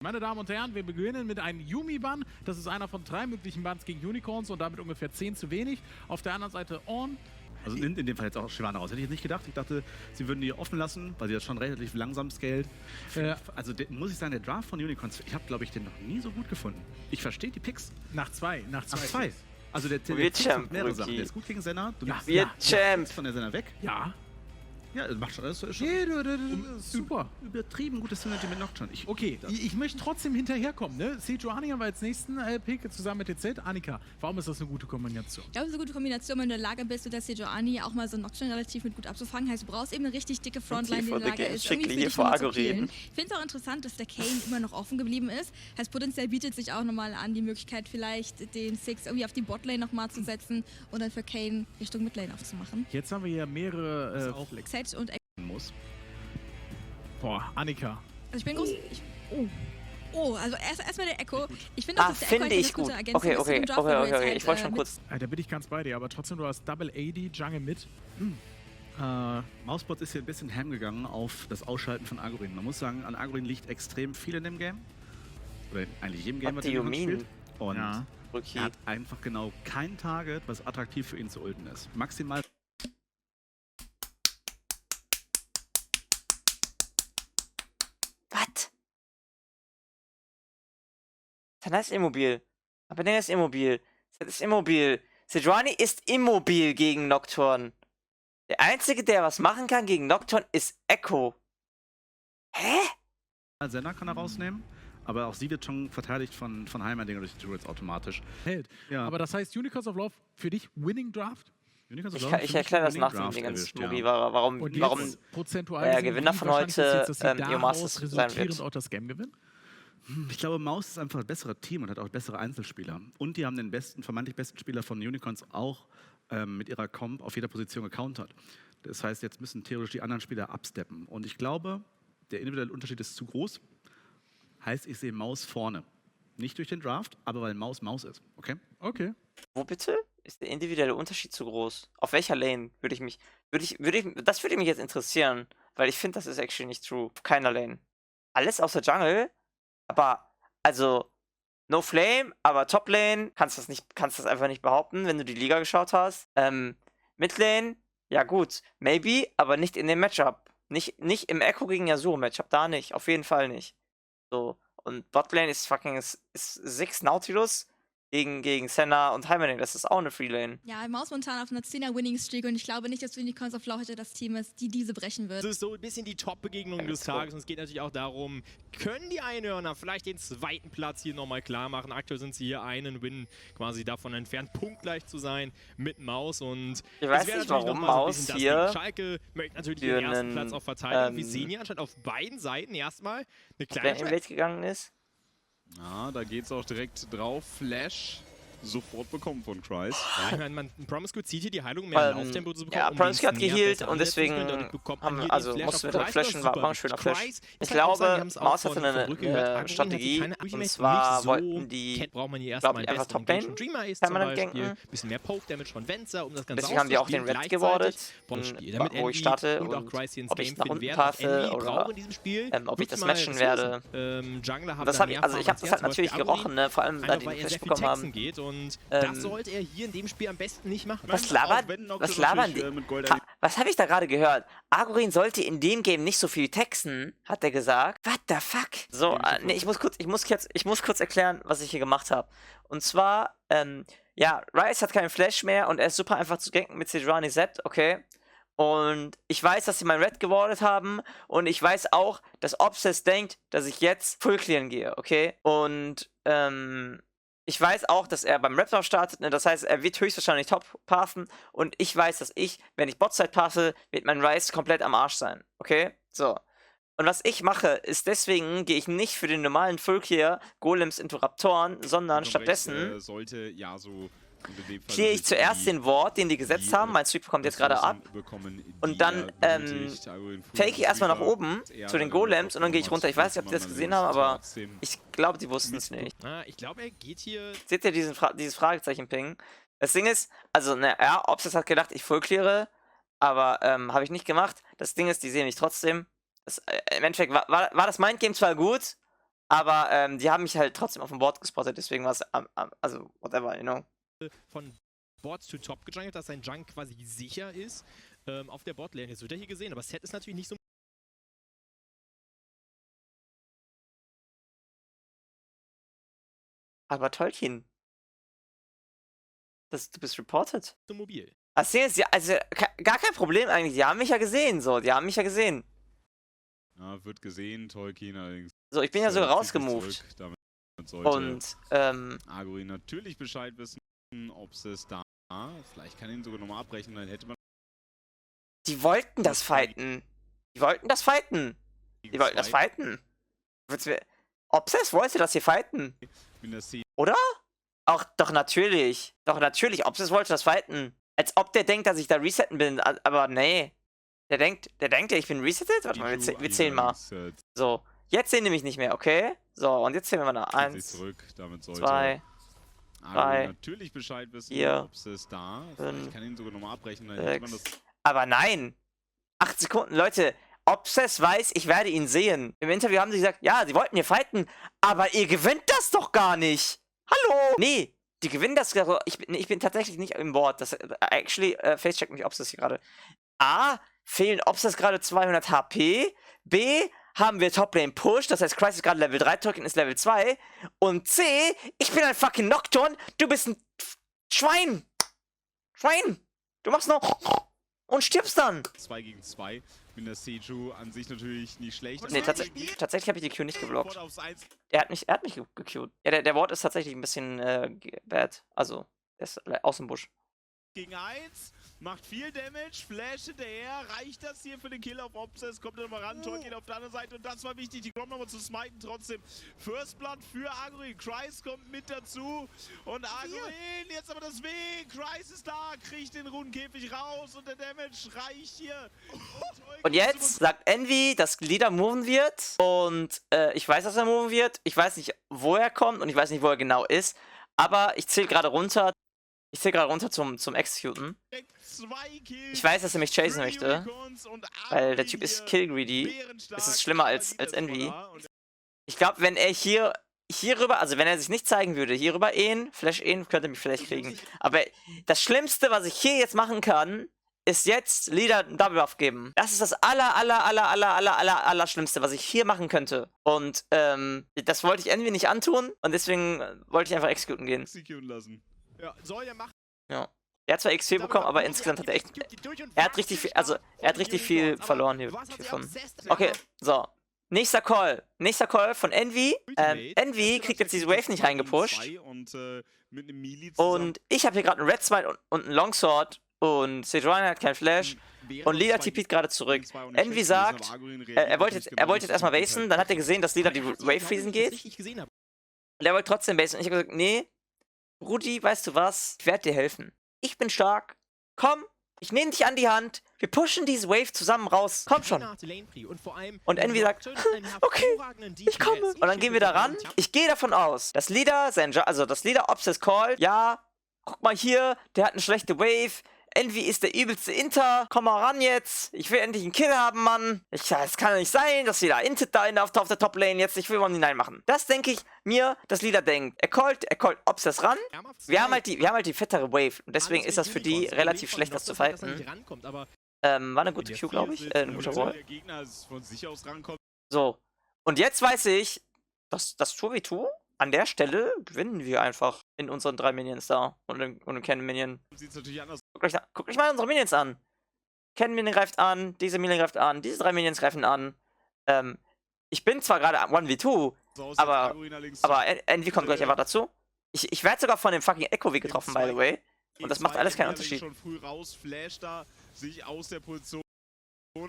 Meine Damen und Herren, wir beginnen mit einem Yumi-Bann. Das ist einer von 3 möglichen Banns gegen Unicorns und damit ungefähr 10 zu wenig. Auf der anderen Seite On. Also in dem Fall jetzt auch Shyvana raus. Hätte ich jetzt nicht gedacht. Ich dachte, sie würden die offen lassen, weil sie das schon relativ langsam scaled. Also muss ich sagen, der Draft von Unicorns, ich habe, glaube ich, den noch nie so gut gefunden. Ich verstehe die Picks. Nach zwei. Also der Champ, mehrere Sachen. Der ist gut gegen Senna. Du nimmst Champ von der Senna weg. Ja. Ja, das macht schon. Das ist schon Super. Übertrieben gutes Synergy mit Nocturne. Ich möchte trotzdem hinterherkommen. Ne? Sejuani haben wir als nächsten Pick zusammen mit TZ. Annika, warum ist das eine gute Kombination? Ich glaube, es ist eine gute Kombination, wenn du in der Lage bist, so dass Sejuani auch mal so Nocturne relativ mit gut abzufangen. Heißt, du brauchst eben eine richtig dicke Frontline, die in der Lage ist, irgendwie für dich nochmal zu killen. Ich finde es auch interessant, dass der Kane immer noch offen geblieben ist. Heißt, potenziell bietet sich auch nochmal an, die Möglichkeit vielleicht den Six irgendwie auf die Botlane nochmal zu setzen und dann für Kane Richtung Midlane aufzumachen. Jetzt haben wir hier mehrere Set und muss. Boah, Annika. Also ich bin groß. Also erstmal der Echo. Ich finde auch, dass der Echo finde ich gut. Okay, ich wollte schon kurz. Da bin ich ganz bei dir, aber trotzdem, du hast Double AD, Jungle mit. Mousebot ist hier ein bisschen ham gegangen auf das Ausschalten von Agorin. Man muss sagen, an Agorin liegt extrem viel in dem Game. Oder eigentlich jedem Game, was er spielt. Und er hat einfach genau kein Target, was attraktiv für ihn zu ulten ist. Maximal. Was? Senna ist immobil. Aber der ist immobil. Senna ist immobil. Sejuani ist immobil gegen Nocturne. Der Einzige, der was machen kann gegen Nocturne, ist Echo. Hä? Senna kann er rausnehmen, aber auch sie wird schon verteidigt von Heimerdinger durch die Turrets automatisch. Hält. Ja. Aber das heißt, Unicorns of Love für dich Winning Draft? Ich erkläre das nach dem Dingens, warum der Gewinner von heute Maus sein wird. Auch das Game gewinnen? Ich glaube, Maus ist einfach ein besseres Team und hat auch bessere Einzelspieler. Und die haben den vermeintlich besten Spieler von Unicorns auch mit ihrer Comp auf jeder Position gecountert. Das heißt, jetzt müssen theoretisch die anderen Spieler absteppen. Und ich glaube, der individuelle Unterschied ist zu groß. Heißt, ich sehe Maus vorne. Nicht durch den Draft, aber weil Maus Maus ist. Okay? Okay. Wo bitte? Ist der individuelle Unterschied zu groß? Auf welcher Lane das würde mich jetzt interessieren, weil ich finde, das ist actually nicht true. Auf keiner Lane. Alles außer Jungle, aber, also, no Flame, aber Top Lane, kannst das einfach nicht behaupten, wenn du die Liga geschaut hast. Midlane, ja gut, maybe, aber nicht in dem Matchup. Nicht im Echo gegen Yasuo Matchup, da nicht, auf jeden Fall nicht. So, und Botlane ist ist 6 Nautilus gegen Senna und Heimerdinger, das ist auch eine Freelane. Ja, Maus momentan auf einer 10er Winning Streak und ich glaube nicht, dass Unicorns of Love heute das Team ist, die diese brechen wird. Das ist so ein bisschen die Top-Begegnung des Tages und es geht natürlich auch darum, können die Einhörner vielleicht den zweiten Platz hier nochmal klar machen. Aktuell sind sie hier einen Win quasi davon entfernt, punktgleich zu sein mit Maus und ich weiß nicht, warum Maus hier Schalke möchte natürlich den ersten Platz auch verteidigen. Wir sehen hier anscheinend auf beiden Seiten erstmal eine kleine Welt gegangen ist. Ja, da geht's auch direkt drauf. Flash sofort bekommen von Kryze. Ja, ich meine, Promisecute zieht hier die Heilung mehr Lauftempo zu bekommen. Ja, Promisecute hat geheilt und deswegen mussten wir direkt flashen, war ein schöner Flash. Ich glaube, Maus hatte eine Strategie, und zwar wollten die, glaube ich, einfach Top-Lane permanent ganken. Bisschen mehr Poke-Damage von Venza, um das Ganze deswegen haben die auch den Red gewordet, wo ich starte und ob ich nach unten passe oder ob ich das matchen werde. Das hab ich, also ich habe das halt natürlich gerochen, ne? Vor allem da die Flash bekommen haben. Und das sollte er hier in dem Spiel am besten nicht machen. Was labern die? Was habe ich da gerade gehört? Agorin sollte in dem Game nicht so viel texten, hat er gesagt. What the fuck? So, nee, ich muss kurz erklären, was ich hier gemacht habe. Und zwar, ja, Ryze hat keinen Flash mehr und er ist super einfach zu ganken mit Sejuani Z, okay? Und ich weiß, dass sie mein Red gewordet haben und ich weiß auch, dass Obsess denkt, dass ich jetzt Full Clearen gehe, okay? Und, ich weiß auch, dass er beim Raptor startet, ne? Das heißt, er wird höchstwahrscheinlich top passen und ich weiß, dass wenn ich Botside passe, wird mein Ryze komplett am Arsch sein, okay? So. Und was ich mache, ist deswegen gehe ich nicht für den normalen Full-Clear Golems into Raptoren, sondern stattdessen clear ich zuerst den Ward, den die gesetzt haben. Mein Sweep kommt jetzt gerade ab. Und dann take ich erstmal nach oben zu den Golems und dann gehe ich runter. Ich weiß nicht, ob die das gesehen haben, aber ich glaube, die wussten es nicht. Ich glaube, er geht hier... Seht ihr dieses Fragezeichen-Ping? Das Ding ist, also, naja, Obsess hat gedacht, ich full-cleare, aber habe ich nicht gemacht. Das Ding ist, die sehen mich trotzdem. Im Endeffekt war das Mindgame zwar gut, Aber die haben mich halt trotzdem auf dem Board gespottet, deswegen war es, also whatever, you know. Von Board to Top gejungelt, dass sein Junk quasi sicher ist auf der Botlane. Jetzt wird er hier gesehen, aber Set ist natürlich nicht so. Aber Tolkien. Du bist reported. So mobil. Also gar kein Problem eigentlich. Die haben mich ja gesehen, so. Die haben mich ja gesehen. Ja, wird gesehen, Tolkien allerdings. So, ich bin ja sogar rausgemoved. Und, Agorin natürlich Bescheid wissen, ob es da. Vielleicht kann ihn sogar nochmal abbrechen, dann hätte man. Die wollten das fighten. Die wollten das fighten. Die wollten das fighten. Obsess wollte das hier fighten. Oder? Auch, doch natürlich. Doch natürlich, Obsess wollte das fighten. Als ob der denkt, dass ich da resetten bin. Aber nee. Der denkt ja, ich bin resettet? Warte mal, wir zählen mal. So, jetzt sehen die mich nicht mehr, okay? So, und jetzt zählen wir mal nach. 1, 2, 3, natürlich Bescheid wissen, 4, ob es da. 5, ich kann ihn sogar nochmal abbrechen, dann 6. hätte man das. Aber nein! 8 Sekunden, Leute. Obsess weiß, ich werde ihn sehen. Im Interview haben sie gesagt, ja, sie wollten hier fighten, aber ihr gewinnt das doch gar nicht. Hallo? Nee, die gewinnen das. Ich bin tatsächlich nicht im Board. Das actually facecheck mich Obsess hier gerade. A, fehlen Obsess gerade 200 HP. B, haben wir Toplane Push, das heißt Crisis gerade Level 3, Tolkien ist Level 2. Und C, ich bin ein fucking Nocturne, du bist ein Schwein. Schwein. Du machst noch und stirbst dann. 2 gegen 2. Mit der Seju an sich natürlich nicht schlecht. Nee, tatsächlich habe ich die Q nicht geblockt. Er hat mich geQt. Ja, der Ward ist tatsächlich ein bisschen bad. Also, der ist aus dem Busch. Gegen 1, macht viel Damage, Flash hinterher, reicht das hier für den Kill auf Obsess, kommt er nochmal ran, Tolkien auf der anderen Seite und das war wichtig, die kommen nochmal zu smiten trotzdem. First Blood für Agorin, Kreis kommt mit dazu und Agorin, jetzt aber das W, Kreis ist da, kriegt den Runenkäfig raus und der Damage reicht hier. Und jetzt sagt Envy, dass Leader moven wird und ich weiß, dass er moven wird, ich weiß nicht, wo er kommt und ich weiß nicht, wo er genau ist, aber ich zähle gerade runter. Ich zähle gerade runter zum Executen. Ich weiß, dass er mich chasen möchte, weil der Typ ist kill-greedy. Es ist schlimmer als Envy. Ich glaube, wenn er hierüber, also wenn er sich nicht zeigen würde, hierüber Flash könnte mich vielleicht kriegen. Aber das Schlimmste, was ich hier jetzt machen kann, ist jetzt Leader einen Double Buff geben. Das ist das aller Schlimmste, was ich hier machen könnte. Und das wollte ich Envy nicht antun und deswegen wollte ich einfach executen gehen. Ja, soll er machen. Ja. Er hat zwar XP bekommen, aber insgesamt hat er echt. Er hat richtig viel, also er hat richtig viel verloren hiervon. Okay, so. Nächster Call. Nächster Call von Envy. Envy kriegt jetzt diese Wave nicht reingepusht. Und ich habe hier gerade einen Red Smite und einen Longsword. Und Sejuani hat keinen Flash. Und Leader TP't gerade zurück. Envy sagt, er wollte jetzt erstmal basen. Dann hat er gesehen, dass Leader die Wave freezen geht. Und er wollte trotzdem basen. Und ich habe gesagt, nee. Rudi, weißt du was? Ich werde dir helfen. Ich bin stark. Komm, ich nehme dich an die Hand. Wir pushen diese Wave zusammen raus. Komm schon. Und Envy sagt, okay, ich komme. Und dann gehen wir da ran. Ich gehe davon aus, dass Leader Obsess call. Ja, guck mal hier, der hat eine schlechte Wave. Envy ist der übelste Inter. Komm mal ran jetzt. Ich will endlich einen Kill haben, Mann. Es kann nicht sein, dass Leader Intet da auf der Top-Lane jetzt. Ich will mal hineinmachen. Das denke ich mir, dass Leader denkt. Er callt Obsess ran. Wir haben halt die fettere Wave. Und deswegen ist das für die relativ schlecht, das zu fighten. War eine gute Q, glaube ich. Ein guter Wall. So. Und jetzt weiß ich, dass das 2v2 an der Stelle gewinnen wir einfach in unseren 3 Minions da. Und einen Cannon-Minion. Guckt euch mal unsere Minions an. Cannon-Minion greift an, diese Minion greift an, diese 3 Minions greifen an. Ich bin zwar gerade 1v2, aber Envy kommt gleich einfach dazu. Ich werde sogar von dem fucking Echo wie getroffen, by the way. Und das macht alles keinen Unterschied. Schon früh raus, Flash da, sich aus der Position.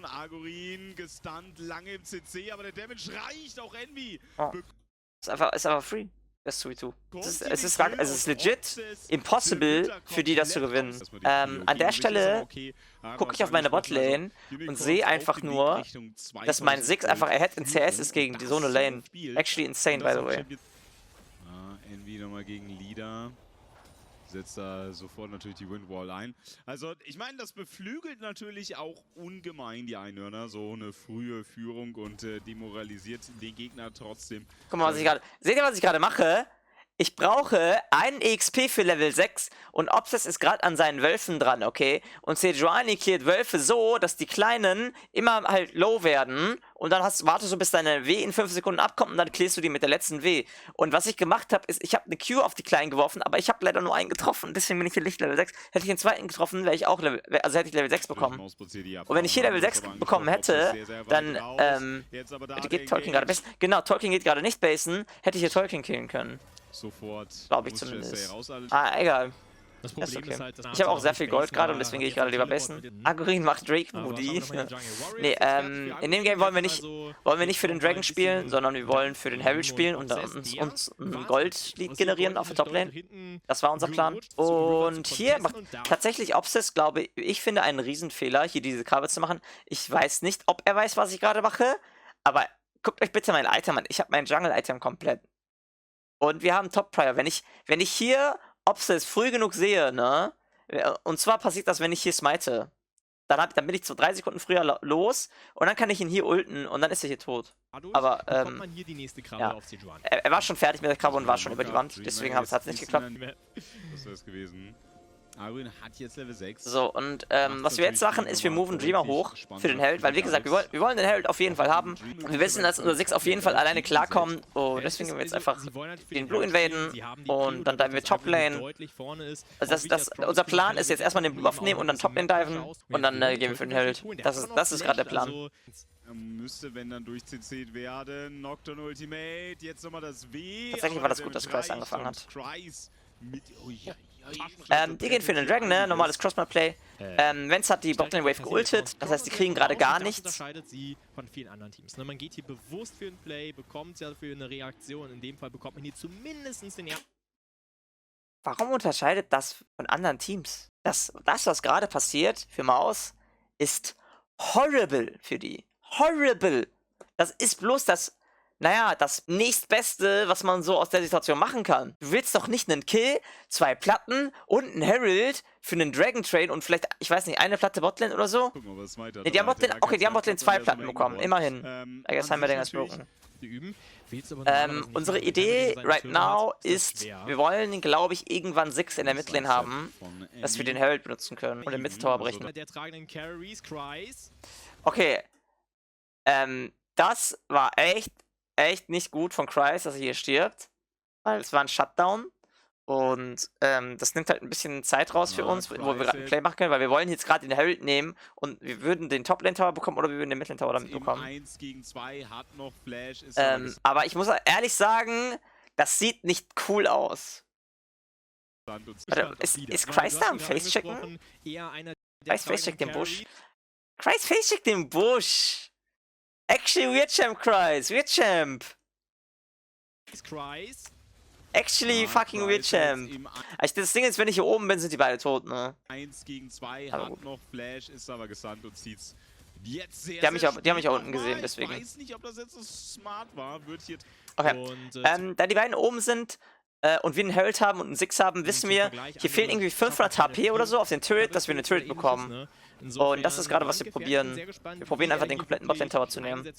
Agorin gestunt, lange im CC, aber der Damage reicht, auch Envy. Oh. Ist einfach free. Das 2v2. Es ist legit impossible für die, das zu gewinnen. An der Stelle gucke ich auf meine Botlane und sehe einfach nur, dass mein Six einfach ahead in CS ist gegen so eine Lane. Actually insane, by the way. Envy nochmal gegen Leader. setzt da sofort natürlich die Windwall ein. Also ich meine, das beflügelt natürlich auch ungemein die Einhörner, so eine frühe Führung und demoralisiert den Gegner trotzdem. Guck mal, seht ihr, was ich gerade mache? Ich brauche einen EXP für Level 6 und Obsess ist gerade an seinen Wölfen dran, okay? Und Sejuani killt Wölfe so, dass die Kleinen immer halt low werden und dann wartest du, bis deine W in 5 Sekunden abkommt und dann killst du die mit der letzten W. Und was ich gemacht habe, ist, ich habe eine Q auf die Kleinen geworfen, aber ich habe leider nur einen getroffen, deswegen bin ich hier nicht Level 6. Hätte ich den zweiten getroffen, wäre ich auch hätte ich Level 6 bekommen. Und wenn ich hier Level 6 bekommen hätte, dann, geht Tolkien gerade basen. Genau, Tolkien geht gerade nicht basen, hätte ich hier Tolkien killen können. Sofort. Glaube ich zumindest. Egal. Das Problem okay. ist halt, dass ich habe auch sehr viel Gold gerade und deswegen gehe ich gerade lieber basen. Agurin macht Drake-Moody. Nee, in dem Game wollen wir nicht für den Dragon spielen, sondern wir wollen für den Herald spielen und uns ein Gold-Lead generieren auf der Top-Lane. Das war unser Plan. Und hier macht tatsächlich Obsess, glaube ich, finde einen Riesenfehler, hier diese Kabel zu machen. Ich weiß nicht, ob er weiß, was ich gerade mache, aber guckt euch bitte mein Item an. Ich habe mein Jungle-Item komplett. Und wir haben Top-Prior. Wenn ich hier Obsess früh genug sehe, ne? Und zwar passiert das, wenn ich hier smite. Dann bin ich so 3 Sekunden früher los und dann kann ich ihn hier ulten und dann ist er hier tot. Aber, ja. Er war schon fertig mit der Krabbe und war schon über die Wand. Deswegen hat es nicht geklappt. Das wäre es gewesen. Agurin hat jetzt Level 6. So, und was wir jetzt machen, ist, wir moven Dreamer hoch für den Herald, weil wie gesagt, wir wollen den Herald auf jeden Fall haben. Wir wissen, dass unser 6 auf jeden Fall alleine klarkommt. Und deswegen gehen wir jetzt einfach den Blue invaden und dann diven wir Top Lane. Also unser Plan ist jetzt erstmal den Blue aufnehmen und dann Top Lane diven und dann gehen wir für den Herald. Das ist gerade der Plan. Müsste, wenn dann durchzählt werden. Nocturne Ultimate, jetzt nochmal das W. Tatsächlich war das gut, dass Kreis angefangen hat. Die gehen für den Dragon, ne? Normales Crossmap-Play. Vance hat die Botlane Wave geultet, das heißt, die kriegen gerade gar nichts. Das unterscheidet sie von vielen anderen Teams. Man geht hier bewusst für ein Play, bekommt ja für eine Reaktion. In dem Fall bekommt man hier zumindest den ersten. Warum unterscheidet das von anderen Teams? Das, was gerade passiert für Maus, ist horrible für die. Horrible! Das ist bloß das nächstbeste, was man so aus der Situation machen kann. Du willst doch nicht einen Kill, 2 Platten und einen Herald für einen Dragon Train und vielleicht, ich weiß nicht, eine Platte Botlane oder so? Guck mal, was weiter. Nee, die haben Botlane 2 Platten bekommen, immerhin. I guess Heimerdinger ist broken. Unsere Idee right now ist, wir wollen, glaube ich, irgendwann 6 in der Midlane haben, dass wir den Herald benutzen können und den Mid-Tower brechen. Okay. Das war echt nicht gut von Kreis, dass er hier stirbt. Weil es war ein Shutdown. Und das nimmt halt ein bisschen Zeit raus für uns, wo wir gerade ein Play machen können, weil wir wollen jetzt gerade den Herald nehmen und wir würden den Top-Lane-Tower bekommen oder wir würden den Mid-Lane-Tower damit bekommen. 1 gegen 2 hat noch Flash. Aber ich muss ehrlich sagen, das sieht nicht cool aus. Warte, ist Kreis da am Face-Checken? Kreis Face-Checkt den Busch. Kreis Face-Checkt den Busch! Actually, we're Champ, Kreis. We're Champ. Actually, fucking we're Champ. Das Ding ist, wenn ich hier oben bin, sind die beide tot, ne? 1 gegen 2 hat noch Flash, ist aber gesandt und zieht's jetzt sehr, die haben mich auch unten gesehen, deswegen. Ich weiß nicht, ob das jetzt so smart war. Wird hier okay. Da die beiden oben sind und wir einen Herald haben und einen Six haben, wissen wir, hier fehlen irgendwie 500 HP oder so auf den Turret, dass wir eine Turret bekommen. Und das ist gerade, was wir probieren. Wir probieren einfach den kompletten Botlane Tower zu nehmen. Wir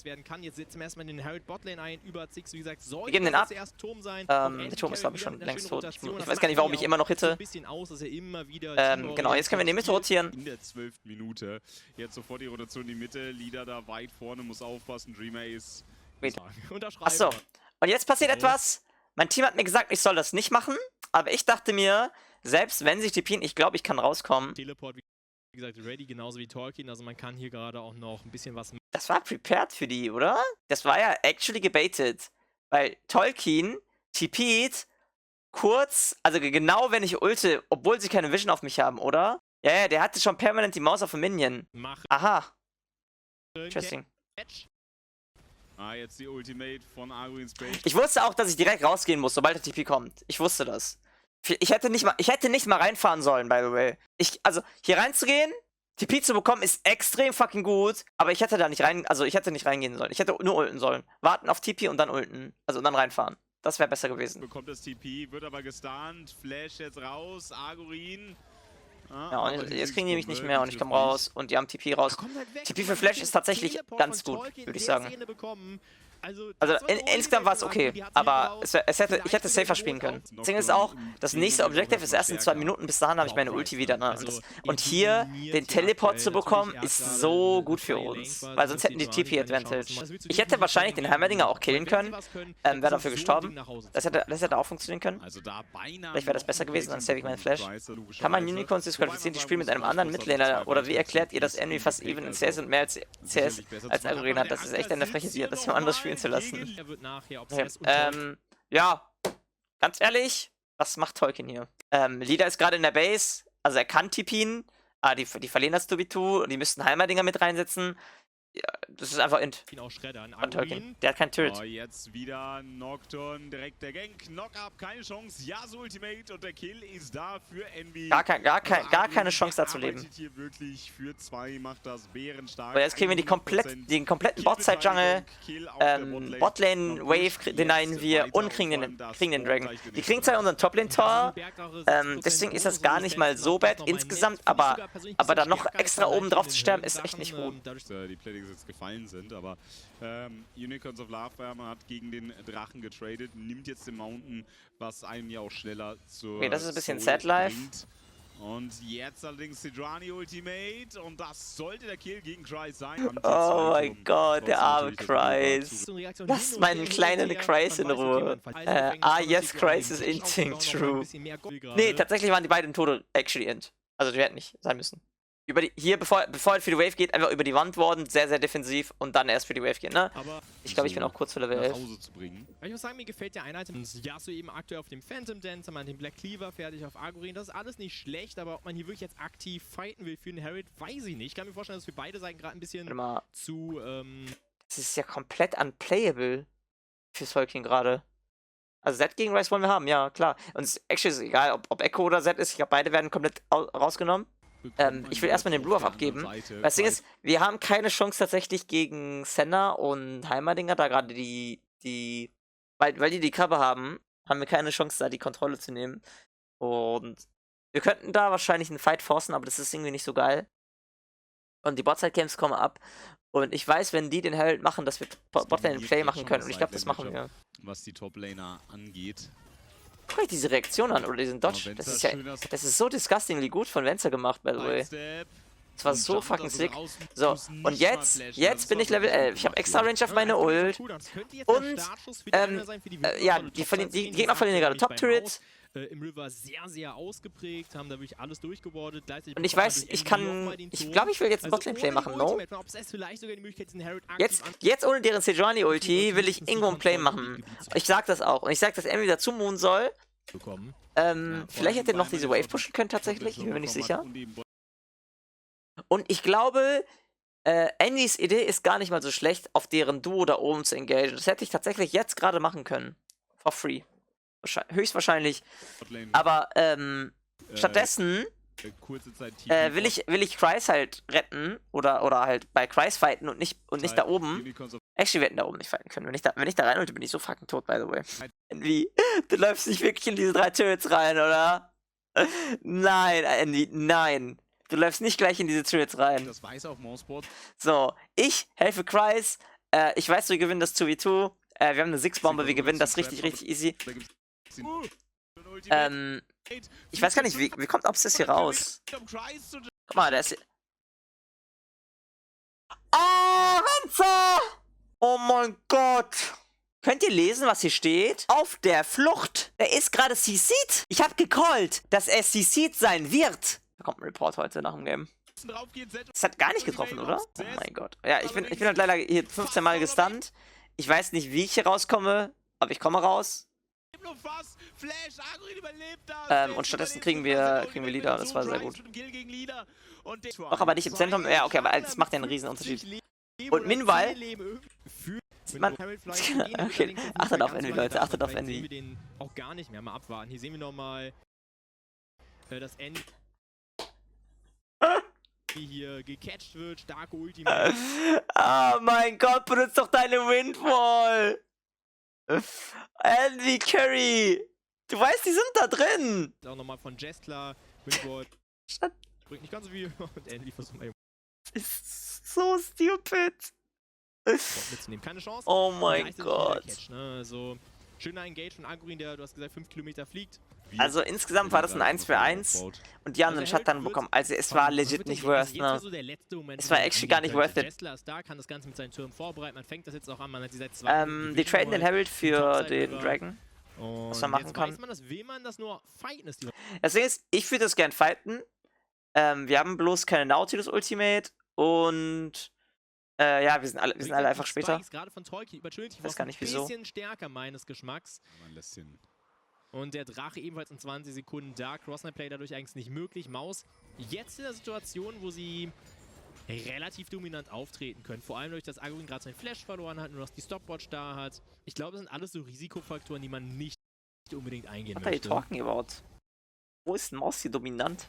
geben den ab. Der Turm ist, glaube ich, schon längst tot. Ich weiß gar nicht, warum ich immer noch hitte. Genau, jetzt können wir in die Mitte rotieren. In der 12. Minute. Jetzt sofort die Rotation in die Mitte. Leader da weit vorne, muss aufpassen. Dreamer ist... Achso. Und jetzt passiert etwas. Mein Team hat mir gesagt, ich soll das nicht machen. Aber ich dachte mir, selbst wenn sich die Pien, ich glaube, ich kann rauskommen. Wie gesagt, ready, genauso wie Tolkien, also man kann hier gerade auch noch ein bisschen was... Das war prepared für die, oder? Das war ja actually gebaitet. Weil Tolkien TP'd kurz, also genau wenn ich ulte, obwohl sie keine Vision auf mich haben, oder? Ja, der hatte schon permanent die Maus auf dem Minion. Aha. Interesting. Jetzt die Ultimate von Agurin's Base. Ich wusste auch, dass ich direkt rausgehen muss, sobald der TP kommt. Ich wusste das. Ich hätte nicht mal reinfahren sollen, by the way. Also, hier reinzugehen, TP zu bekommen, ist extrem fucking gut, aber ich hätte da nicht reingehen sollen. Ich hätte nur ulten sollen. Warten auf TP und dann ulten. Also, und dann reinfahren. Das wäre besser gewesen. Bekommt das TP, wird aber gestunt. Flash jetzt raus. Argorin. Ja, und jetzt kriegen die mich nicht mehr und ich komme raus und die haben TP raus. TP für Flash ist tatsächlich ganz gut, würde ich sagen. Also insgesamt war es okay, aber ich hätte safer spielen können. Das Ding ist auch, das nächste Objective ist erst in 2 Minuten, bis dahin habe ich meine Ulti wieder. Ne? Und hier den Teleport zu bekommen, ist so gut für uns, weil sonst hätten die TP-Advantage. Ich hätte wahrscheinlich den Heimerdinger auch killen können, wäre dafür gestorben. Das hätte auch funktionieren können. Vielleicht wäre das besser gewesen, dann save ich meinen Flash. Kann man Unicorns disqualifizieren, die spielen mit einem anderen Midlaner? Oder wie erklärt ihr, dass Envy fast even in CS und mehr als CS als Agro hat? Das ist echt eine Freche, das hier anders spielen zu lassen. Okay. Ja, ganz ehrlich, was macht Tolkien hier? Leader ist gerade in der Base, also er kann TPen, die verlieren das 2v2 und die müssten Heimerdinger mit reinsetzen. Ja, das ist einfach Int von Tolkien. Der hat kein Turret. Oh, jetzt wieder Nocturne, direkt der Gank. Knock-up, keine Chance. Yasuo Ultimate und der Kill ist da für Envy. Gar keine Chance da zu leben. Hier wirklich für 2, macht das bärenstark. Aber jetzt kriegen wir den kompletten Bot-Side-Jungle. Botlane-Wave denyen wir und kriegen den Dragon. Wir kriegen zwar unseren Top-Lane-Tor, deswegen ist das gar nicht mal so bad insgesamt, aber da noch extra oben drauf zu sterben, ist echt nicht gut. Jetzt gefallen sind, aber Unicorns of Laughwärme hat gegen den Drachen getradet, nimmt jetzt den Mountain, was einem ja auch schneller zur Okay, das ist ein bisschen sad life. Und jetzt allerdings Sejuani Ultimate und das sollte der Kill gegen Kryze sein. Oh mein Gott, der arme Kryze. Lass meinen kleinen Kryze in Ruhe. Yes, Kryze is inting true. Nee, tatsächlich waren die beiden Tode actually int. Also die hätten nicht sein müssen. Hier, bevor er für die Wave geht, einfach über die Wand worden, sehr, sehr defensiv und dann erst für die Wave gehen, ne? Ich glaube, ich bin auch kurz vor Level 11. Ich muss sagen, mir gefällt der Einheit. Yasuo eben aktuell auf dem Phantom Dancer, man hat den Black Cleaver fertig auf Argorin. Das ist alles nicht schlecht, aber ob man hier wirklich jetzt aktiv fighten will für den Herald, weiß ich nicht. Ich kann mir vorstellen, dass für beide Seiten gerade ein bisschen zu... Das ist ja komplett unplayable für Tolkien gerade. Also Z gegen Ryze wollen wir haben, ja, klar. Und es ist egal, ob Echo oder Z ist, ich glaube, beide werden komplett rausgenommen. Ich will erstmal den Blue-Off abgeben. Das Ding ist, wir haben keine Chance tatsächlich gegen Senna und Heimerdinger, da gerade weil die Krabbe haben wir keine Chance, da die Kontrolle zu nehmen. Und wir könnten da wahrscheinlich einen Fight forcen, aber das ist irgendwie nicht so geil. Und die Botside-Camps kommen ab. Und ich weiß, wenn die den Herald machen, dass wir Botlane-Play machen können. Und ich glaube, das machen wir. Was die Top-Laner angeht. Guck euch diese Reaktion an oder diesen Dodge. Das ist so disgustingly gut von Venzer gemacht, by the way. Das war so fucking sick. So, und jetzt bin ich Level 11. Ich habe extra Range auf meine Ult. Und, ja, die Gegner verlieren gerade Top-Turrets. Im River sehr, sehr ausgeprägt, haben da wirklich alles durchgebordet. Und ich weiß, ich glaube, ich will jetzt ein Botlane-Play machen, no? Jetzt ohne deren Sejuani-Ulti will ich irgendwo ein Play machen. Ich sag das auch. Und ich sag, dass Envy dazu moon soll. Vielleicht hätte er noch diese Wave pushen können tatsächlich, ich bin mir nicht sicher. Und ich glaube, Envys Idee ist gar nicht mal so schlecht, auf deren Duo da oben zu engagen. Das hätte ich tatsächlich jetzt gerade machen können. For free. Höchstwahrscheinlich. Aber stattdessen will ich Kryze halt retten oder halt bei Kryze fighten und nicht da oben. Actually, wir hätten da oben nicht fighten können. Wenn ich da rein wollte, bin ich so fucking tot, by the way. Envy, du läufst nicht wirklich in diese 3 Turrets rein, oder? Nein, Envy, nein. Du läufst nicht gleich in diese Turrets rein. Das weiß auch Mouseboard. So, ich helfe Kryze. Ich weiß, wir gewinnen das 2v2. Wir haben eine 6-Bombe, wir gewinnen das richtig, richtig easy. Ich weiß gar nicht, wie kommt Obsess hier raus? Guck mal, der ist hier. Oh, Venzer! Oh mein Gott! Könnt ihr lesen, was hier steht? Auf der Flucht! Er ist gerade CC'd! Ich hab gecallt, dass er CC'd sein wird! Da kommt ein Report heute nach dem Game. Das hat gar nicht getroffen, oder? Oh mein Gott. Ja, ich bin halt leider hier 15 Mal gestunt. Ich weiß nicht, wie ich hier rauskomme, aber ich komme raus. Und stattdessen kriegen wir Leader, das war sehr gut. Doch, aber nicht im Zentrum. Ja, okay, aber das macht ja einen riesen Unterschied. Und meanwhile... Okay, achtet auf Envy, Leute, achtet auf Envy. Auch gar nicht mehr, mal abwarten. Hier sehen wir nochmal das Envy hier gecatcht wird, starke Ultimate. Oh mein Gott, benutzt doch deine Windfall! Envy Curry! Du weißt, die sind da drin! Auch nochmal von Jestler, Windward. Bringt nicht ganz so viel. Und Envy versucht mal Ist so stupid. mitzunehmen. Keine Chance. Oh mein Gott. Catch, ne? Also, schöner Engage von Agurin, der, du hast gesagt, 5 Kilometer fliegt. Also insgesamt war das ein 1 für 1 und die haben einen Shutdown bekommen. Also es war legit nicht worth, ne? Es war actually gar nicht worth it. Jestler ist da, kann das Ganze mit seinen Türmen vorbereiten. Man fängt das jetzt auch an, man hat die seit 2 die traden den Herald für den Dragon. Und was man machen jetzt kann. weiß man, dass will man das nur fighten ist. Das Ding ist, ich würde das gern fighten. Wir haben bloß keine Nautilus Ultimate und ja, wir sind alle einfach später. Ich weiß gar nicht wieso. Ein bisschen stärker meines Geschmacks. Man lässt ihn. Und der Drache ebenfalls in 20 Sekunden da. Crossnight Play dadurch eigentlich nicht möglich. Maus jetzt in der Situation, wo sie relativ dominant auftreten können. Vor allem durch, dass Agurin gerade seinen Flash verloren hat, nur noch die Stopwatch da hat. Ich glaube, das sind alles so Risikofaktoren, die man nicht unbedingt eingehen möchte. What are you talking about? Wo ist denn Maus hier dominant?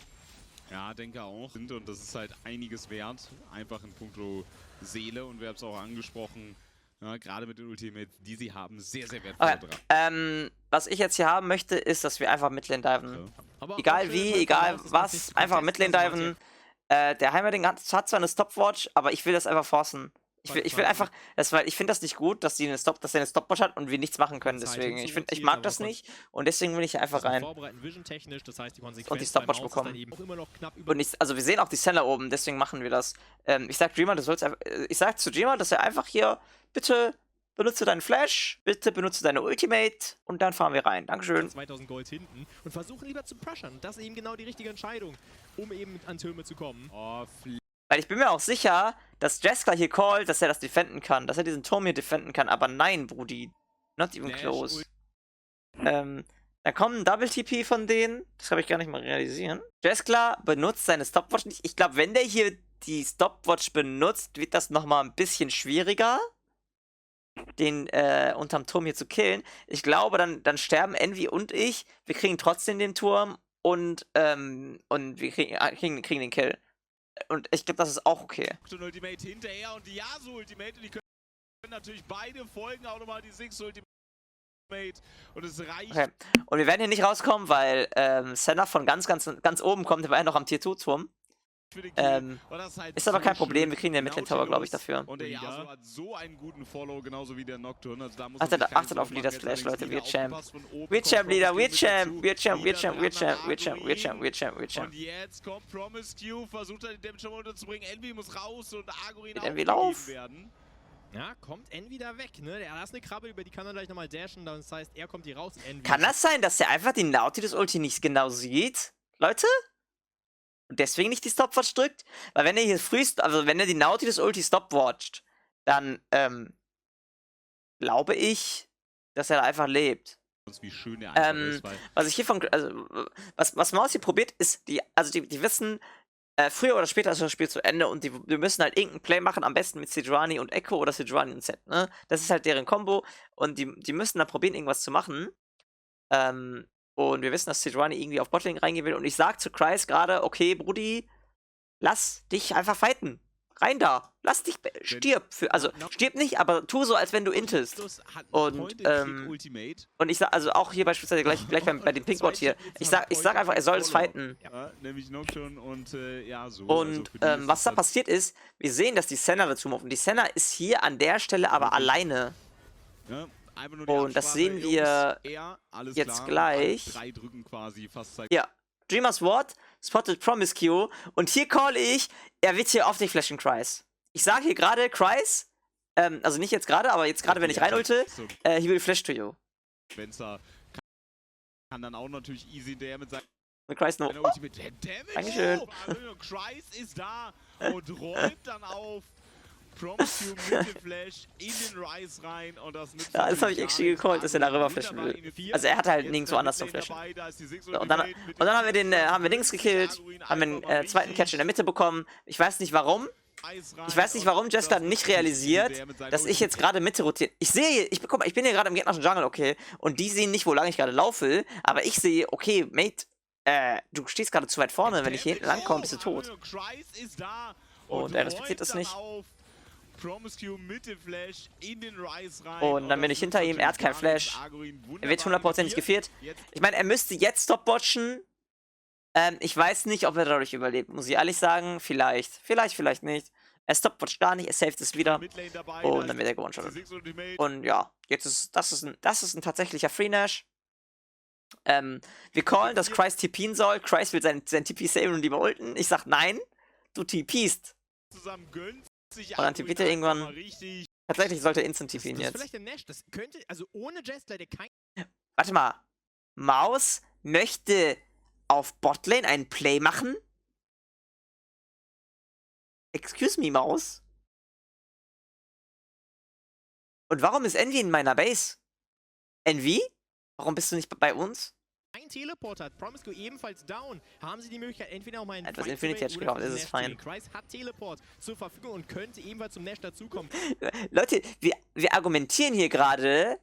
Ja, denke auch. Und das ist halt einiges wert. Einfach in puncto Seele. Und wir haben es auch angesprochen, ja, gerade mit den Ultimates, die sie haben, sehr, sehr wertvoll dran. Was ich jetzt hier haben möchte, ist, dass wir einfach Midlane diven. Ja. Egal wie, egal was, einfach Midlane diven. Der Heimerling hat zwar eine Stopwatch, aber ich will das einfach forcen. Ich will einfach, weil ich finde das nicht gut, dass er eine Stopwatch hat und wir nichts machen können. Deswegen, ich mag das nicht und deswegen will ich einfach rein. Und die Stopwatch bekommen. Und also wir sehen auch die Sender oben, deswegen machen wir das. Ich sag Dreamer, ich sag zu Dreamer, dass er einfach hier, bitte benutze deinen Flash, bitte benutze deine Ultimate und dann fahren wir rein. Dankeschön. 2000 Gold hinten und versuchen lieber zu pressern. Das ist eben genau die richtige Entscheidung, um eben an Türme zu kommen. Weil ich bin mir auch sicher, dass Jestler hier callt, dass er das defenden kann, dass er diesen Turm hier defenden kann, aber nein, Brudi. Not even close. Da kommt ein Double-TP von denen, das kann ich gar nicht mal realisieren. Jestler benutzt seine Stopwatch nicht. Ich glaube, wenn der hier die Stopwatch benutzt, wird das nochmal ein bisschen schwieriger, den unterm Turm hier zu killen. Ich glaube, dann sterben Envy und ich. Wir kriegen trotzdem den Turm und wir kriegen den Kill. Und ich glaube, das ist auch okay. Ultimate hinterher und die Yasuo Ultimate. Und die können natürlich beide folgen, auch nochmal die Six Ultimate. Und es reicht. Okay. Und wir werden hier nicht rauskommen, weil Senna von ganz oben kommt. Der war ja noch am Tier 2 Turm. Ist aber kein Problem, wir kriegen den Midlane Tower, glaube ich, dafür. Und der Yasuo hat so einen guten Follow, genauso wie der Nocturne. Also da muss achtet auf Leaders Flash, Leute, wir Champ. Wir Champ, Leader, wir Champ, wir Champ, wir Champ, wir Champ, wir Champ, wir Champ, wir Champ, wir Champ. Und jetzt kommt Promiscue, versucht er den Damage nochmal unterzubringen. Envy muss raus und Agurin auch Envy lauf. werden. Ja, kommt Envy da weg, ne? Der hat eine Krabbe, über die kann er gleich nochmal dashen, das heißt, er kommt hier raus. Envy. Kann das sein, dass er einfach die Nautilus-Ulti nicht genau sieht? Leute? Und deswegen nicht die Stopwatch drückt? Weil wenn er hier wenn er die Nautilus-Ulti stopwatcht, dann, glaube ich, dass er da einfach lebt. Wie schön der einfach ist, was ich hier was Maus hier probiert, ist, die wissen, früher oder später ist das Spiel zu Ende und wir müssen halt irgendein Play machen, am besten mit Sejuani und Echo oder Sejuani und Zed, ne? Das ist halt deren Combo und die müssen dann probieren, irgendwas zu machen. Und wir wissen, dass Sejuani irgendwie auf Botlane reingehen will und ich sag zu Kreis gerade, okay, Brudi, lass dich einfach fighten. Rein da. Lass dich, stirb. Stirb nicht, aber tu so, als wenn du intest. Und ich sag, also auch hier beispielsweise gleich bei dem Pinkbot hier, ich sag einfach, er soll es fighten. Ja, nämlich Nocturne und Yasuo. Und also was da passiert ist, wir sehen, dass die Senna dazu macht. Und die Senna ist hier an der Stelle aber alleine. Ja, und das sehen wir jetzt gleich. Ja. Dreamer's Ward spotted Promiscue und hier call ich, er wird hier auf dich flashen, Kreis. Ich sage hier gerade, Kreis, also nicht jetzt gerade, aber jetzt gerade, wenn ich reinulte, he will flash to you. Spencer kann dann auch natürlich easy der mit seinem Kreis no. Oh. Dankeschön. Kreis ist da und räumt dann auf. Promiscue mit dem Flash in den Rise rein und das nützt. Ja, das habe ich actually gecallt, dass er da rüber flashen will. Also er hat halt nirgendwo anders zum Flashen. So, und dann haben wir Dings gekillt, haben den zweiten Catch in der Mitte bekommen. Ich weiß nicht warum. Ich weiß nicht, warum Jestler nicht realisiert, dass ich jetzt gerade Mitte rotiere. Guck mal, ich bin hier gerade im gegnerischen Jungle, okay. Und die sehen nicht, wo lang ich gerade laufe. Aber ich sehe, okay, Mate, du stehst gerade zu weit vorne. Wenn ich hier hinten langkomme, bist du tot. Und er respektiert das nicht. Promiscue mit dem Flash in den Rise rein. Und dann bin ich hinter ihm, er hat keinen Flash. Er wird 100% gefeart. Ich meine, er müsste jetzt stopwatchen. Ich weiß nicht, ob er dadurch überlebt, muss ich ehrlich sagen. Vielleicht. Vielleicht nicht. Er stopwatcht gar nicht, er saved es wieder. Und dann wird er gewone-shottet. Und ja, das ist ein tatsächlicher Free Nash. Wir callen, dass Christ TPen soll. Christ will sein TP saven und lieber ulten. Ich sag nein, du TPst. Und dann TPt er irgendwann. Tatsächlich sollte er instant TPen jetzt. Vielleicht der Nash, das könnte, also ohne Jester leider kein... Warte mal, Maus möchte auf Botlane einen Play machen? Excuse me, Maus? Und warum ist Envy in meiner Base? Envy? Warum bist du nicht bei uns? Ein Teleport hat Promiscu ebenfalls down. Haben sie die Möglichkeit, entweder auch mal einen etwas Infinity Edge gekauft, ist es fein. Christ hat Teleport zur Verfügung und könnte ebenfalls zum Nash dazukommen. Leute, wir argumentieren hier gerade,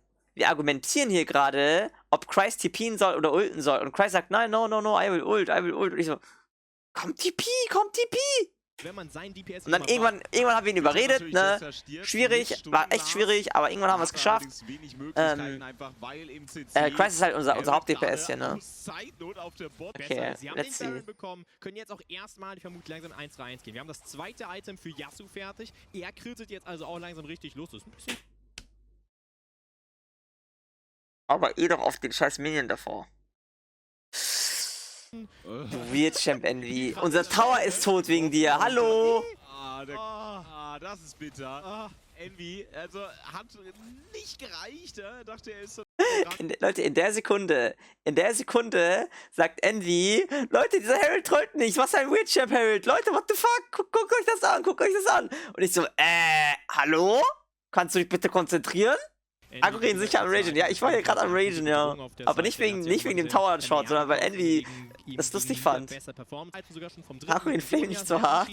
ob Christ TPen soll oder ulten soll. Und Christ sagt, nein, no, I will ult. Und ich so, komm TP! Wenn man sein DPS und dann irgendwann haben wir ihn überredet, ne? Schwierig, war echt schwierig, aber irgendwann haben wir es geschafft. Christ ist halt unser Haupt-DPS hier, ne? Okay, let's see. Können jetzt auch erstmal, ich vermute, langsam 1-3-1 gehen. Wir haben das zweite Item für Yasuo fertig. Er kritzelt jetzt also auch langsam richtig los. Das ist ein bisschen... Aber doch auf den scheiß Minion davor. Weird Champ Envy. Unser Tower ist tot wegen dir. Hallo! Das ist bitter. Envy, also hat nicht gereicht. Dachte, er ist so. Leute, in der Sekunde sagt Envy, Leute, dieser Herald trollt nicht. Was ein Weird Champ Herald. Leute, what the fuck? Guckt euch das an, Und ich so, hallo? Kannst du dich bitte konzentrieren? Aggreen sicher am Ragen. Ja, ich war hier gerade am Ragen, ja. Aber nicht wegen dem Tower-Shot, sondern weil Envy das lustig fand. Aggreen flame nicht so hart.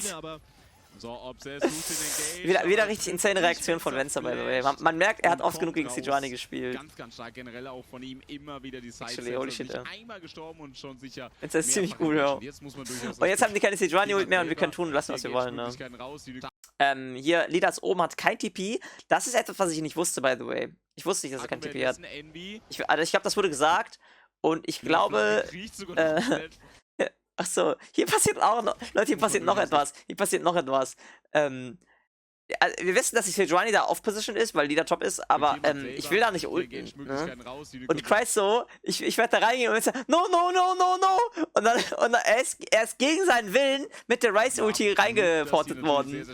Wieder richtig insane Reaktion von Venza, by the way. Man merkt, er hat oft genug gegen Sejuani gespielt. Ganz stark generell auch von ihm immer wieder die Holy shit, ja. Einmal gestorben und schon sicher. Venza ist ziemlich gut, ja. Und jetzt haben die keine Sejuani-Ult mehr und wir können tun und lassen, was wir wollen, ne? Hier, Lidas oben hat kein TP. Das ist etwas, was ich nicht wusste, by the way. Ich wusste nicht, dass er kein TP hat. Ich glaube, das wurde gesagt. Und ich glaube... Achso, hier passiert auch noch... Leute, hier passiert noch etwas. Wir wissen, dass die Sejuani da off-position ist, weil Lida top ist, aber ich will da nicht ulten. Ne? Und Christ so, ich werde da reingehen und jetzt no. Und dann er ist gegen seinen Willen mit der Rise-Ulti reingeportet worden.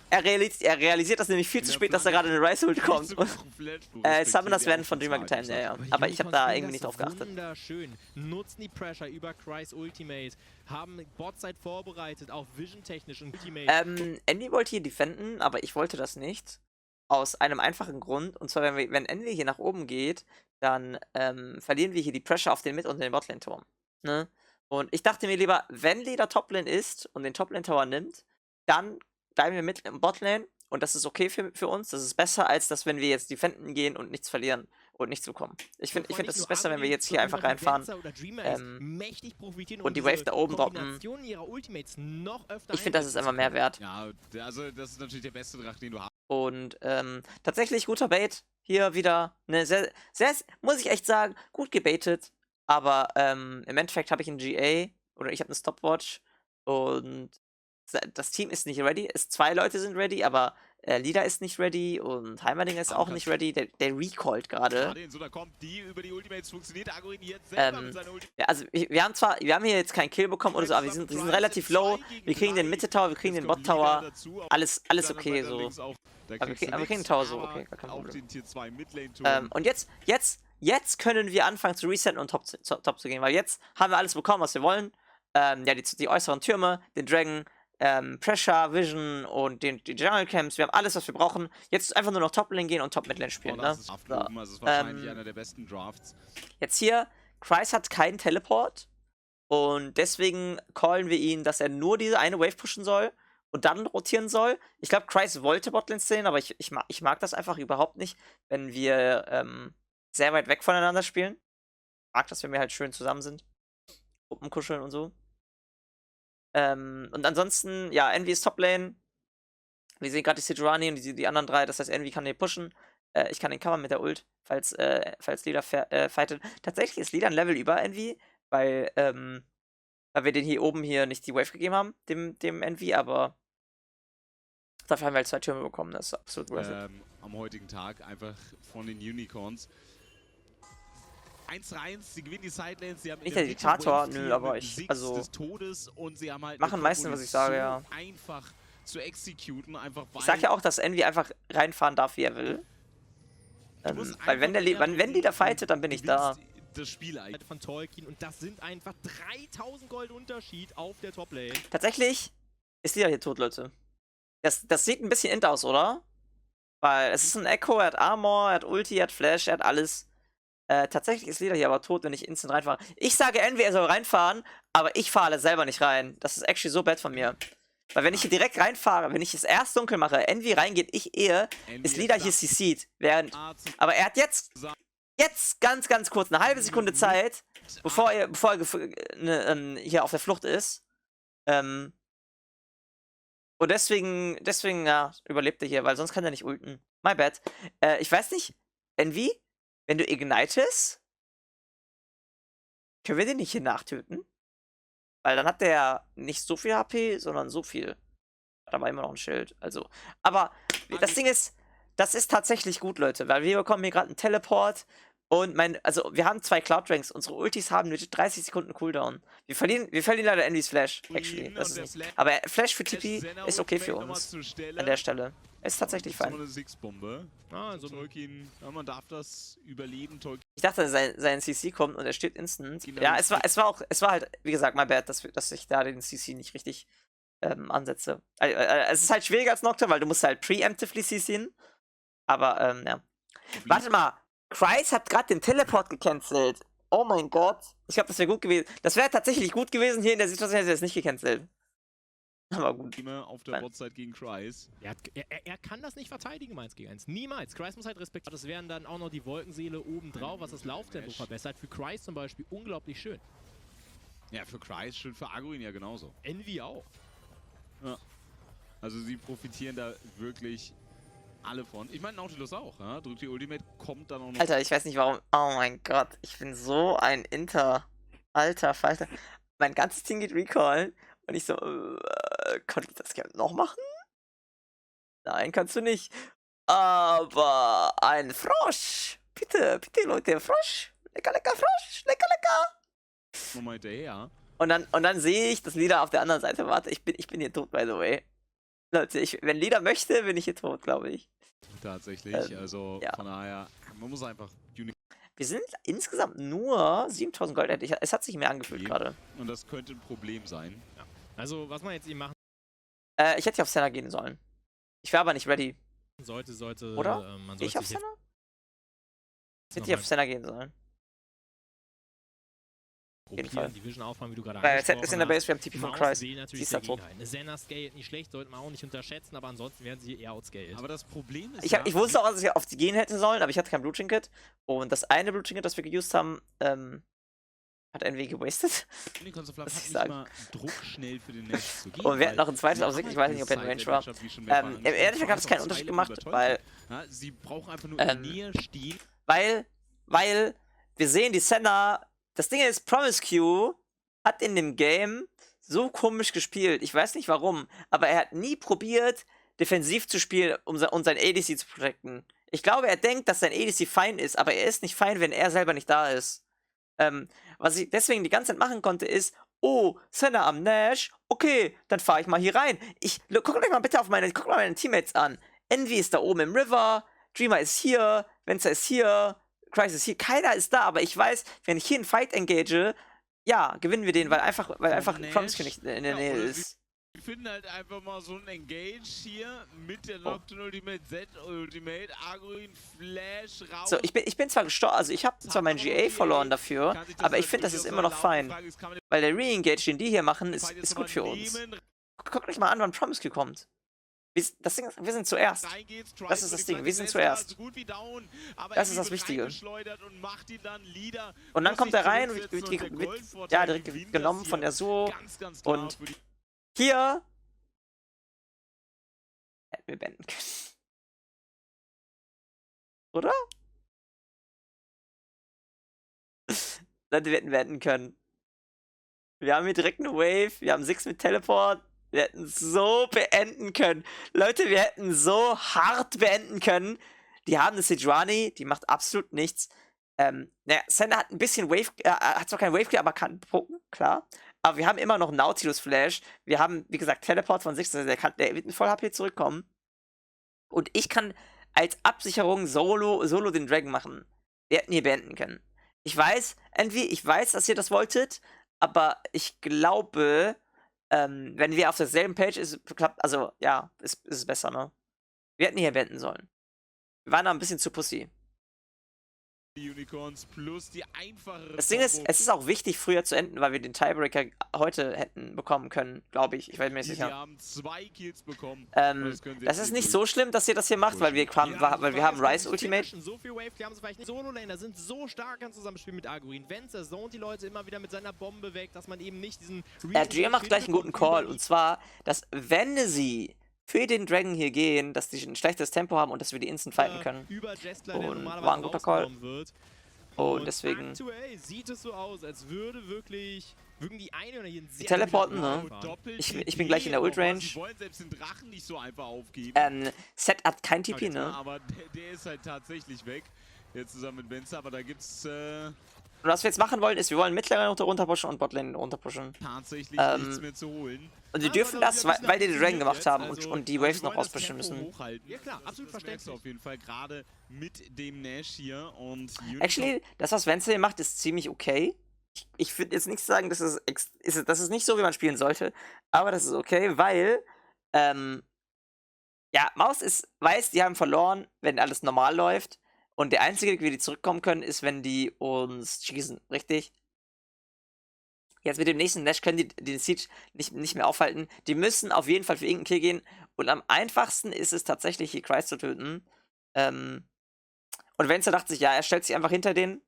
Er realisiert das nämlich viel zu spät, dass da gerade eine Rise-Ult kommt. Summoners werden von Dreamer getimed, ja. Aber ich habe da irgendwie nicht drauf geachtet. Wunderschön. Nutzen die Pressure über Christ Ultimate. Haben Botside vorbereitet, auch Vision-technisch und Ultimate. Envy wollte hier defenden, aber ich wollte das nicht. Aus einem einfachen Grund. Und zwar, wenn Envy hier nach oben geht, dann verlieren wir hier die Pressure auf den Mid- und den Botlane-Turm. Ne? Und ich dachte mir lieber, wenn Lida Toplane ist und den Toplane-Tower nimmt, dann bleiben wir mit im Botlane und das ist okay für uns. Das ist besser, als dass wenn wir jetzt defenden gehen und nichts verlieren und nichts bekommen. Ich finde, das ist besser, wenn wir jetzt hier einfach reinfahren und die Wave da oben droppen. Ich finde, das ist einfach mehr wert. Ja, also das ist natürlich der beste Drache, den du hast. Und tatsächlich guter Bait. Hier wieder eine sehr, muss ich echt sagen, gut gebaitet. Aber im Endeffekt habe ich einen GA oder ich habe eine Stopwatch und das Team ist nicht ready. 2 Leute sind ready, aber Lida ist nicht ready und Heimerdinger ist auch nicht ready. Der recallt gerade. Ja, also wir haben hier jetzt keinen Kill bekommen oder so, aber wir sind relativ low. Wir kriegen den Mitte-Tower, wir kriegen den Bot-Tower. Alles okay so. Aber wir kriegen den Tower so, okay, gar kein Problem. Und jetzt können wir anfangen zu resetten und top zu gehen, weil jetzt haben wir alles bekommen, was wir wollen. Ja, die äußeren Türme, den Dragon, Pressure, Vision und die Jungle Camps. Wir haben alles, was wir brauchen. Jetzt einfach nur noch Top-Lane gehen und Top-Midlane spielen. Ne? Das ist wahrscheinlich einer der besten Drafts. Jetzt hier, Christ hat keinen Teleport und deswegen callen wir ihn, dass er nur diese eine Wave pushen soll und dann rotieren soll. Ich glaube, Christ wollte Botlane sehen, aber ich mag das einfach überhaupt nicht, wenn wir sehr weit weg voneinander spielen. Ich mag das, wenn wir halt schön zusammen sind. Gruppenkuscheln und so. Und ansonsten, ja, Envy ist Toplane. Wir sehen gerade die Sejuani und die anderen 3, das heißt, Envy kann den pushen. Ich kann den covern mit der Ult, falls Lieder fightet. Tatsächlich ist Lieder ein Level über Envy, weil wir den hier oben nicht die Wave gegeben haben, dem Envy, aber dafür haben wir halt 2 Türme bekommen, das ist absolut worth it. Am heutigen Tag einfach von den Unicorns. 1-3, sie gewinnen die Sidelanes, sie haben nicht der Diktator, nö, aber also des Todes und sie haben halt machen meistens, was ich sage, ja. Einfach zu exekuten, einfach ich sag ja auch, dass Envy einfach reinfahren darf, wie er will. Weil wenn die da fightet, dann bin ich da. Das Spiel eigentlich. Von Tolkien und das sind einfach 3000 Gold Unterschied auf der Top-Lane. Tatsächlich ist Lieder hier tot, Leute. Das sieht ein bisschen int aus, oder? Weil es ist ein Echo, er hat Armor, er hat Ulti, er hat Flash, er hat alles. Tatsächlich ist Lieder hier aber tot, wenn ich instant reinfahre. Ich sage Envy, er soll reinfahren, aber ich fahre selber nicht rein. Das ist actually so bad von mir. Weil wenn ich hier direkt reinfahre, wenn ich es erst dunkel mache, Envy reingeht, ich eher, ist Lieder hier CC'd. Aber er hat jetzt ganz kurz, eine halbe Sekunde Zeit, bevor er hier auf der Flucht ist. Und deswegen, ja, überlebt er hier, weil sonst kann er nicht ulten. My bad. Ich weiß nicht, Envy, wenn du ignitest, können wir den nicht hier nachtöten? Weil dann hat der nicht so viel HP, sondern so viel. Hat aber immer noch ein Schild. Also. Aber das Ding ist, das ist tatsächlich gut, Leute, weil wir bekommen hier gerade einen Teleport. Und wir haben 2 Cloud Ranks. Unsere Ultis haben nur 30 Sekunden Cooldown. Wir verlieren leider Envys Flash, actually. Aber Flash für TP ist okay für uns. An der Stelle. Ist tatsächlich fein. Also Tolkien, man darf das überleben. Ich dachte, sein CC kommt und er steht instant. Ja, es war halt, wie gesagt, my bad, dass ich da den CC nicht richtig ansetze. Es ist halt schwieriger als Nocturne, weil du musst halt preemptively CCen. Aber, ja. Warte mal. Kreis hat gerade den Teleport gecancelt. Oh mein Gott. Ich glaube, das wäre gut gewesen. Das wäre tatsächlich gut gewesen. Hier in der Situation hätte er es nicht gecancelt. Aber gut. Auf der Botside gegen Kreis. Er kann das nicht verteidigen, 1 gegen 1. Niemals. Kreis muss halt respektieren. Das wären dann auch noch die Wolkenseele obendrauf, was das Lauftempo verbessert. Für Kreis zum Beispiel unglaublich schön. Ja, für Kreis schön, für Agurin ja genauso. Envy auch. Ja. Also sie profitieren da wirklich alle von. Ich meine, Nautilus auch, ja? Drückt die Ultimate, kommt dann auch noch. Alter, ich weiß nicht warum. Oh mein Gott, ich bin so ein Alter Falter. Mein ganzes Team geht Recallen und ich so, kann ich das gerne noch machen? Nein, kannst du nicht. Aber ein Frosch. Bitte, Leute, Frosch. Lecker, Frosch. Lecker. Moment, ja. Und dann sehe ich, dass Lieder auf der anderen Seite wartet. Ich bin hier tot, by the way. Leute, wenn Lieder möchte, bin ich hier tot, glaube ich. Tatsächlich, also ja. Von daher, man muss einfach... Wir sind insgesamt nur 7000 Gold. Es hat sich mehr angefühlt gerade. Und das könnte ein Problem sein. Ja. Also, was man jetzt eben machen... Ich hätte hier auf Senna gehen sollen. Ich wäre aber nicht ready. Sollte... Oder? Man ich auf Senna? Ich hätte hier auf Senna gehen sollen. Probieren, die Vision aufbauen, wie du gerade angesprochen hast. Ist in der Base, wir haben TP von Kreis. Sie ist da tot. Senna scaled nicht schlecht, sollte man auch nicht unterschätzen, aber ansonsten werden sie eher outscaled. Aber das Problem ist ich wusste auch, dass ich auf sie gehen hätte sollen, aber ich hatte kein Blue Trinket. Und das eine Blue Trinket, das wir geused haben, hat Envy gewastet. Was ich sagen. Druck schnell für den Netz zu gehen, und wir hatten noch ein zweites Aussicht, ich weiß nicht, ob er in Range war. Im Endeffekt hat es keinen Unterschied gemacht, weil... Ja, sie brauchen einfach nur in Nähe stehen. Weil wir sehen, die Senna... Das Ding ist, Promiscue hat in dem Game so komisch gespielt. Ich weiß nicht warum, aber er hat nie probiert, defensiv zu spielen, um sein ADC zu protecten. Ich glaube, er denkt, dass sein ADC fein ist, aber er ist nicht fein, wenn er selber nicht da ist. Was ich deswegen die ganze Zeit machen konnte, ist, oh, Senna am Nash, okay, dann fahre ich mal hier rein. Guckt euch mal bitte auf meine Teammates an. Envy ist da oben im River, Dreamer ist hier, Venza ist hier, Kreis ist hier, keiner ist da, aber ich weiß, wenn ich hier einen Fight engage, ja, gewinnen wir den, weil einfach Promiscue nicht in der Nähe ist. Wir finden halt einfach mal so ein Engage hier mit der Nocturne Ultimate, Z-Ultimate, Agurin, Flash, raus. So, ich bin zwar gestorben, also ich habe zwar mein GA verloren dafür, aber ich finde, das ist immer noch fein. Weil der Re-Engage, den die hier machen, ist gut für uns. Guckt euch mal an, wann Promiscue kommt. Wir sind zuerst. Das ist das Ding, wir sind zuerst. Das ist das Wichtige. Und dann kommt er rein und wird direkt genommen von der So. Und hier Hätten wir beenden können. Oder? Leute, wir hätten beenden können. Wir haben hier direkt eine Wave, wir haben 6 mit Teleport. Wir hätten so beenden können. Leute, wir hätten so hart beenden können. Die haben eine Sejuani, die macht absolut nichts. Naja, Sender hat ein bisschen Wave, hat zwar kein Wave Clear, aber kann poken, klar. Aber wir haben immer noch Nautilus Flash. Wir haben, wie gesagt, Teleport von 6, also der wird mit Voll HP zurückkommen. Und ich kann als Absicherung Solo den Dragon machen. Wir hätten hier beenden können. Ich weiß, dass ihr das wolltet, aber ich glaube, wenn wir auf derselben Page klappt, also ja, ist es besser, ne? Wir hätten hier beenden sollen. Wir waren da ein bisschen zu pussy. Die Unicorns plus die einfachere. Das Ding ist, es ist auch wichtig, früher zu enden, weil wir den Tiebreaker heute hätten bekommen können, glaube ich. Ich weiß mir nicht sicher. Wir haben 2 Kills bekommen. Das ist nicht so schlimm, dass ihr das hier macht, weil wir haben Ryze Ultimate. So viel Wave, die haben es vielleicht nicht. Solo-Laner sind so stark an Zusammenspiel mit Arguin. Vencer zont die Leute immer wieder mit seiner Bombe weg, dass man eben nicht diesen... GM macht gleich einen guten Call, und zwar, dass wenn sie für den Dragon hier gehen, dass die ein schlechtes Tempo haben und dass wir die instant fighten können. Und war ein guter Call. Und deswegen... Aktuell sieht es so aus, als würden die Einhörner hier die teleporten, ne? Ich bin gleich in der Ult-Range. Die wollen selbst den Drachen nicht so einfach aufgeben. Set hat kein TP, ne? Aber der ist halt tatsächlich weg. Jetzt zusammen mit Vencer, aber da gibt's... Und was wir jetzt machen wollen, ist, wir wollen Midlane runterpushen und Botlane runterpushen. Tatsächlich nichts mehr zu holen. Und wir dürfen das, weil die den Dragon gemacht haben und die Waves noch auspushen müssen. Ja klar, absolut verständlich. Auf jeden Fall gerade mit dem Nash hier und... Actually, das, was Vencer hier macht, ist ziemlich okay. Ich würde jetzt nicht sagen, das ist nicht so, wie man spielen sollte, aber das ist okay, weil, ja, Maus weiß, die haben verloren, wenn alles normal läuft. Und der einzige Weg, wie die zurückkommen können, ist, wenn die uns schießen, richtig? Jetzt mit dem nächsten Nash können die den Siege nicht mehr aufhalten. Die müssen auf jeden Fall für irgendeinen Kill gehen. Und am einfachsten ist es tatsächlich, hier Kreis zu töten. Und Vencer dachte sich, ja, er stellt sich einfach hinter den.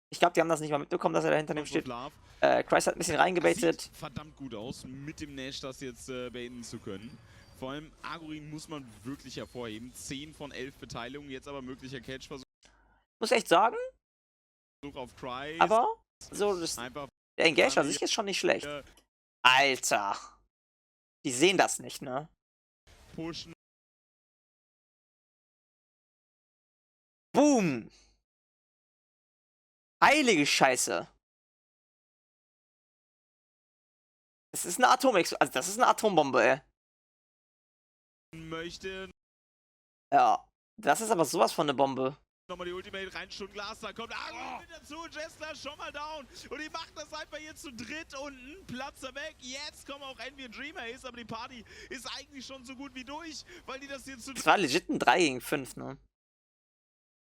Ich glaube, die haben das nicht mal mitbekommen, dass er da hinter dem steht. Kreis hat ein bisschen reingebaitet. Sieht verdammt gut aus, mit dem Nash das jetzt beenden zu können. Vor allem Arguin muss man wirklich hervorheben. 10 von 11 Beteiligungen, jetzt aber möglicher Catch-Versuch. Muss echt sagen. Auf Kreis. Aber so, der Engage an sich ist schon nicht schlecht. Alter. Die sehen das nicht, ne? Pushen. Boom. Heilige Scheiße. Das ist eine also das ist eine Atombombe, ey. Möchte. Ja. Das ist aber sowas von eine Bombe. Nochmal die Ultimate rein, Stundenglas, da kommt Arguin mit dazu, Jester schon mal down. Und die machen das einfach hier zu dritt unten, Platzer weg. Jetzt kommen auch Envy und Dreamhaze, aber die Party ist eigentlich schon so gut wie durch, weil die das hier zu dritt... Das war legit ein 3 gegen 5, ne?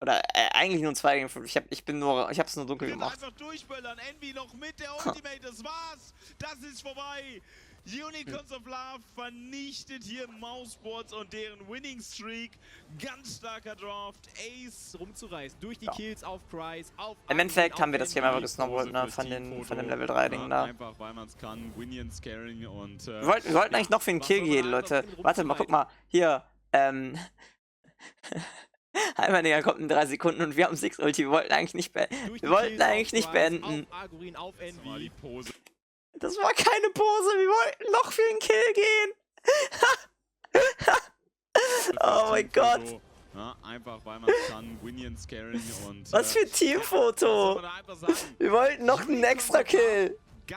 Oder eigentlich nur ein 2 gegen 5. Ich hab's nur dunkel gemacht. Einfach durchböllern, Envy noch mit der Ultimate, das war's. Das ist vorbei. Unicorns of Love vernichtet hier Mouseboards und deren Winning Streak. Ganz starker Draft. Ace rumzureißen durch die Kills auf Kreis, auf... Im Endeffekt haben wir das Game einfach gesnowballt, ne? Von dem Level 3 Ding da. Einfach, weil man es kann. Winion scaring und... wir wollten eigentlich noch für den Kill gehen, Leute. Warte mal, guck mal. Hier, Einmal, Digga, kommt in 3 Sekunden und wir haben 6 Ulti. Wir wollten eigentlich nicht beenden. Auf Envy. Das war keine Pose, wir wollten noch für den Kill gehen. Oh mein Gott. Ja, einfach weil man es kann, Winion scaring und... Was für ein Teamfoto. Wir wollten noch einen extra Kill.